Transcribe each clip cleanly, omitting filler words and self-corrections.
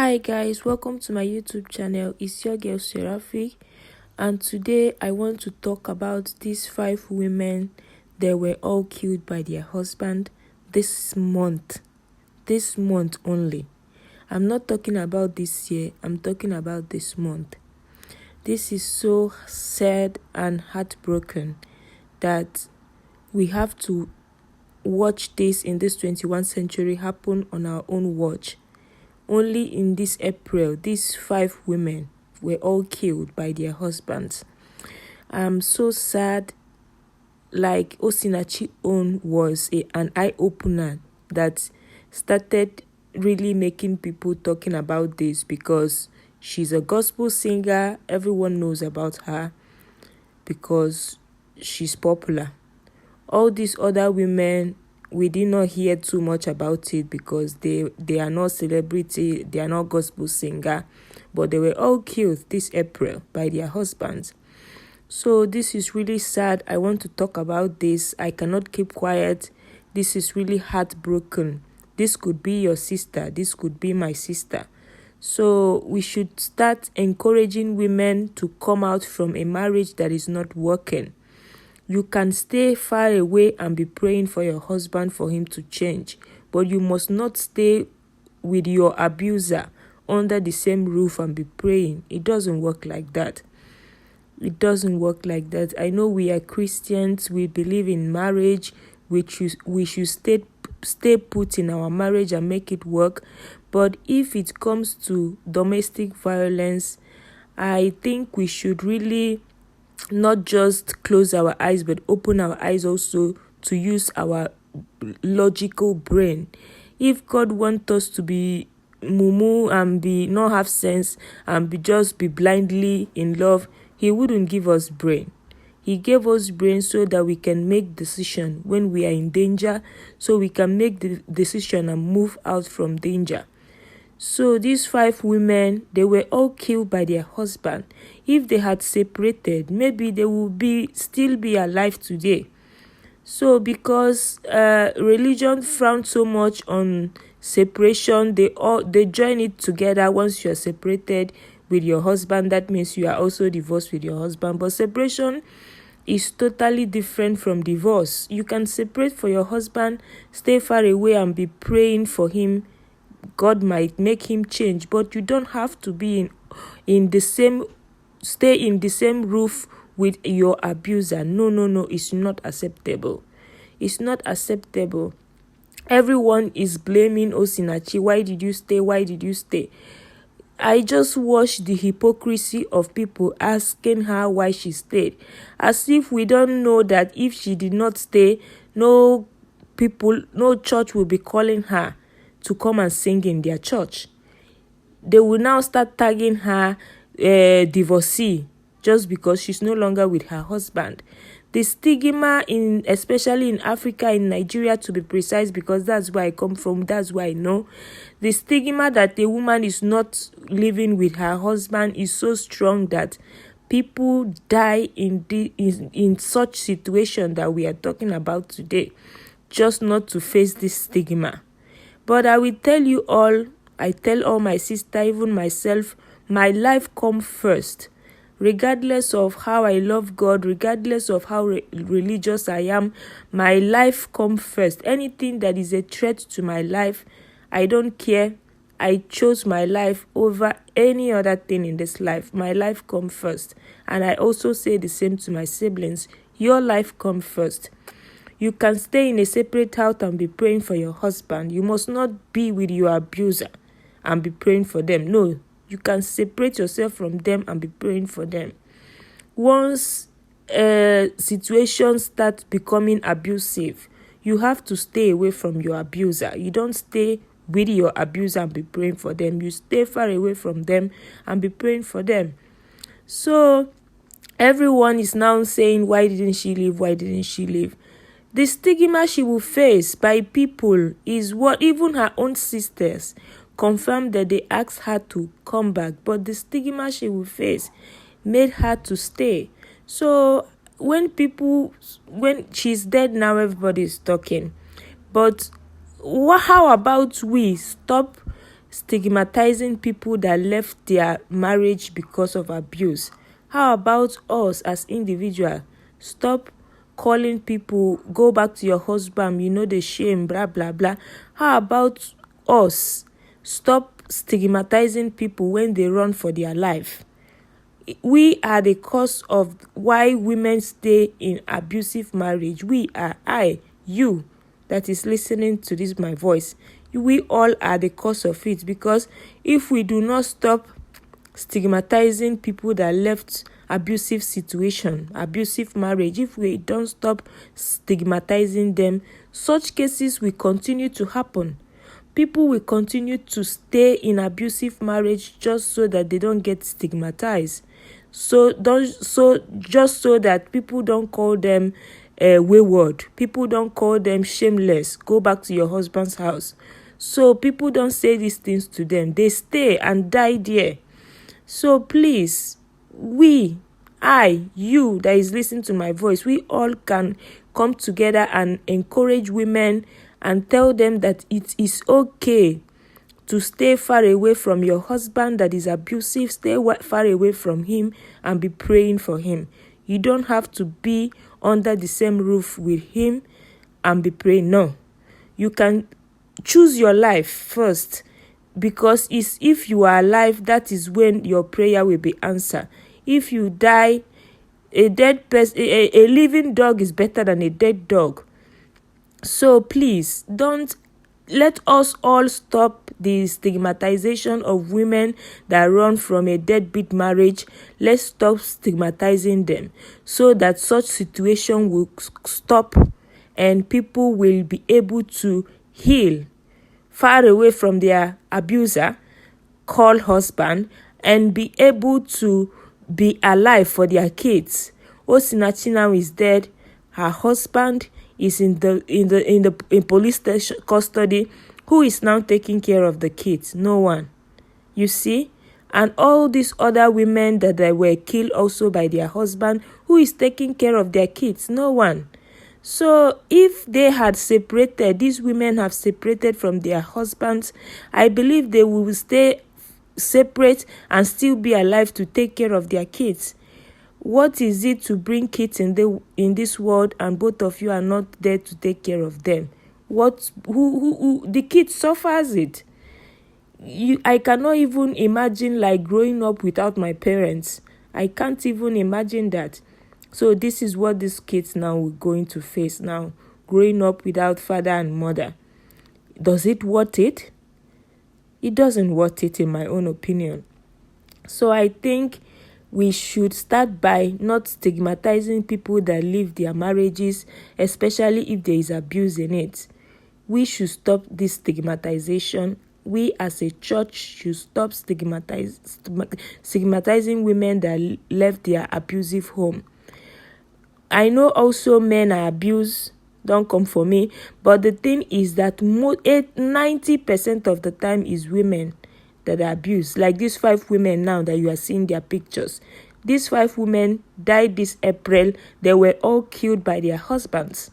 Hi guys, welcome to my YouTube channel. It's your girl Seraphic, and today I want to talk about these 5 women that were all killed by their husband this month only. I'm not talking about this year, I'm talking about this month. This is so sad and heartbroken that we have to watch this in this 21st century happen on our own watch. Only in this April, these 5 women were all killed by their husbands. I'm so sad. Like Osinachi own was an eye-opener that started really making people talking about this, because she's a gospel singer. Everyone knows about her because she's popular. All these other women, we did not hear too much about it because they are not celebrity, they are not gospel singer, but they were all killed this April by their husbands. So this is really sad. I want to talk about this. I cannot keep quiet. This is really heartbroken. This could be your sister. This could be my sister. So we should start encouraging women to come out from a marriage that is not working. You can stay far away and be praying for your husband for him to change, but you must not stay with your abuser under the same roof and be praying. It doesn't work like that. It doesn't work like that. I know we are Christians. We believe in marriage. We should stay put in our marriage and make it work. But if it comes to domestic violence, I think we should really not just close our eyes, but open our eyes also to use our logical brain. If God wants us to be mumu and be not have sense and be blindly in love, he wouldn't give us brain. He gave us brain so that we can make decision when we are in danger, so we can make the decision and move out from danger. So these 5 women, they were all killed by their husband. If they had separated, maybe they would still be alive today. So because religion frowns so much on separation, they join it together. Once you are separated with your husband, that means you are also divorced with your husband. But separation is totally different from divorce. You can separate for your husband, stay far away and be praying for him. God might make him change, but you don't have to be stay in the same roof with your abuser. No, it's not acceptable. It's not acceptable. Everyone is blaming Osinachi. Why did you stay? I just watched the hypocrisy of people asking her why she stayed, as if we don't know that if she did not stay, no church will be calling her to come and sing in their church. They will now start tagging her divorcee just because she's no longer with her husband. The stigma, especially in Africa, in Nigeria to be precise, because that's where I come from, that's where I know, the stigma that a woman is not living with her husband is so strong that people die in such situation that we are talking about today, just not to face this stigma. But I will tell you all, I tell all my sister, even myself, my life comes first. Regardless of how I love God, regardless of how religious I am, my life comes first. Anything that is a threat to my life, I don't care. I chose my life over any other thing in this life. My life comes first. And I also say the same to my siblings. Your life comes first. You can stay in a separate house and be praying for your husband. You must not be with your abuser and be praying for them. No, you can separate yourself from them and be praying for them. Once a situation starts becoming abusive, you have to stay away from your abuser. You don't stay with your abuser and be praying for them. You stay far away from them and be praying for them. So everyone is now saying, why didn't she leave? Why didn't she leave? The stigma she will face by people is what even her own sisters confirmed that they asked her to come back. But the stigma she will face made her to stay. So when she's dead now, everybody is talking. But how about we stop stigmatizing people that left their marriage because of abuse. How about us as individuals? Stop calling people, go back to your husband, you know the shame, blah blah blah. How about us? Stop stigmatizing people when they run for their life. We are the cause of why women stay in abusive marriage. We are, you that is listening to this my voice, we all are the cause of it. Because if we do not stop stigmatizing people that left abusive situation, abusive marriage, if we don't stop stigmatizing them, such cases will continue to happen. People will continue to stay in abusive marriage just so that they don't get stigmatized. Just so that people don't call them wayward. People don't call them shameless. Go back to your husband's house. So people don't say these things to them. They stay and die there. So please, you that is listening to my voice, we all can come together and encourage women and tell them that it is okay to stay far away from your husband that is abusive. Stay far away from him and be praying for him. You don't have to be under the same roof with him and be praying. No, you can choose your life first, because it's if you are alive, that is when your prayer will be answered. If you die, a dead person, a living dog is better than a dead dog. So please, let us all stop the stigmatization of women that run from a deadbeat marriage. Let's stop stigmatizing them so that such situation will stop and people will be able to heal far away from their abuser called husband and be able to be alive for their kids. Osinachi now is dead. Her husband is in police station custody. Who is now taking care of the kids? No one. You see? And all these other women that they were killed also by their husband, who is taking care of their kids? No one. So if they had separated, these women have separated from their husbands, I believe they will stay separate and still be alive to take care of their kids. What is it to bring kids in this world and both of you are not there to take care of them? Who the kid suffers it. I cannot even imagine like growing up without my parents. I can't even imagine that. So this is what these kids now are going to face now, growing up without father and mother. Does it worth it? It doesn't worth it in my own opinion. So I think we should start by not stigmatizing people that leave their marriages, especially if there is abuse in it. We should stop this stigmatization. We as a church should stop stigmatizing women that left their abusive home. I know also men are abused, don't come for me, but the thing is that 90% of the time is women that are abused. Like these 5 women now that you are seeing their pictures. These 5 women died this April. They were all killed by their husbands.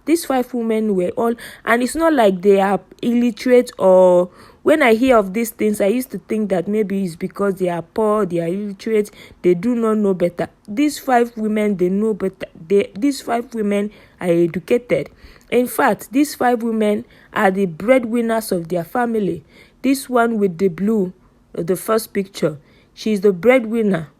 These 5 women were all, and it's not like they are illiterate, or when I hear of these things, I used to think that maybe it's because they are poor, they are illiterate, they do not know better. These 5 women, they know better. These 5 women are educated. In fact, these 5 women are the breadwinners of their family. This one with the blue, the first picture, she's the breadwinner.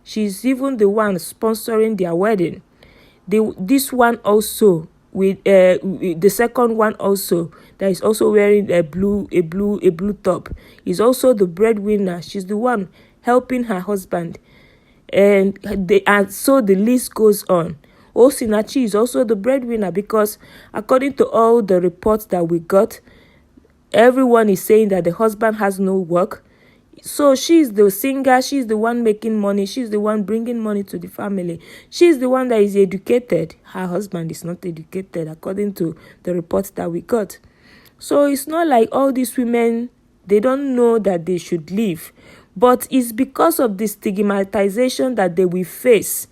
She's even the one sponsoring their wedding. This one also, with the second one also, that is also wearing a blue top, is also the breadwinner. She's the one helping her husband, and so the list goes on. Osinachi is also the breadwinner, because according to all the reports that we got, everyone is saying that the husband has no work. So she's the singer, she's the one making money, she's the one bringing money to the family. She's the one that is educated. Her husband is not educated, according to the reports that we got. So it's not like all these women, they don't know that they should leave. But it's because of the stigmatization that they will face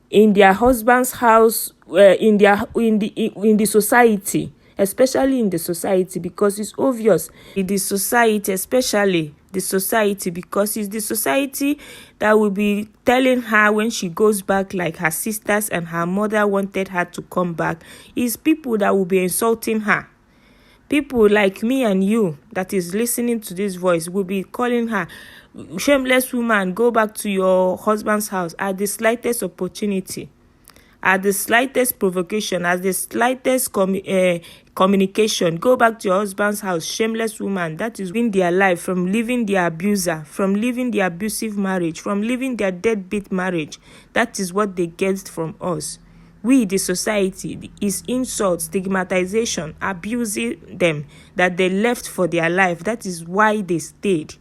in their husband's house, in the society, especially in the society, because it's obvious in the society, especially the society, because it's the society that will be telling her when she goes back, like her sisters and her mother wanted her to come back. It's people that will be insulting her. People like me and you that is listening to this voice will be calling her shameless woman, go back to your husband's house at the slightest opportunity, at the slightest provocation, at the slightest communication. Go back to your husband's house, shameless woman. That is living their life, from leaving their abuser, from leaving the abusive marriage, from leaving their deadbeat marriage. That is what they get from us. We, the society, is insult, stigmatization, abusing them, that they left for their life. That is why they stayed.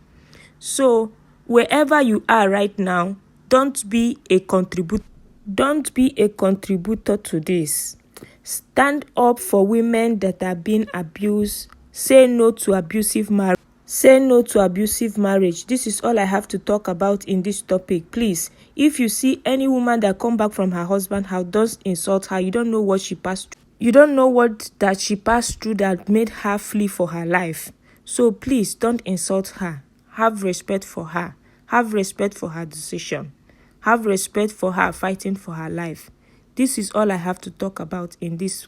So wherever you are right now, don't be a contributor. Don't be a contributor to this. Stand up for women that are being abused. Say no to abusive marriage. Say no to abusive marriage. This is all I have to talk about in this topic. Please, if you see any woman that come back from her husband's house, don't insult her. You don't know what she passed through. You don't know what that she passed through that made her flee for her life. So please don't insult her. Have respect for her. Have respect for her decision. Have respect for her fighting for her life. This is all I have to talk about in this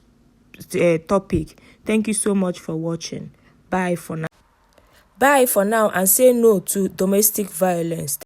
topic. Thank you so much for watching. Bye for now. Bye for now, and say no to domestic violence.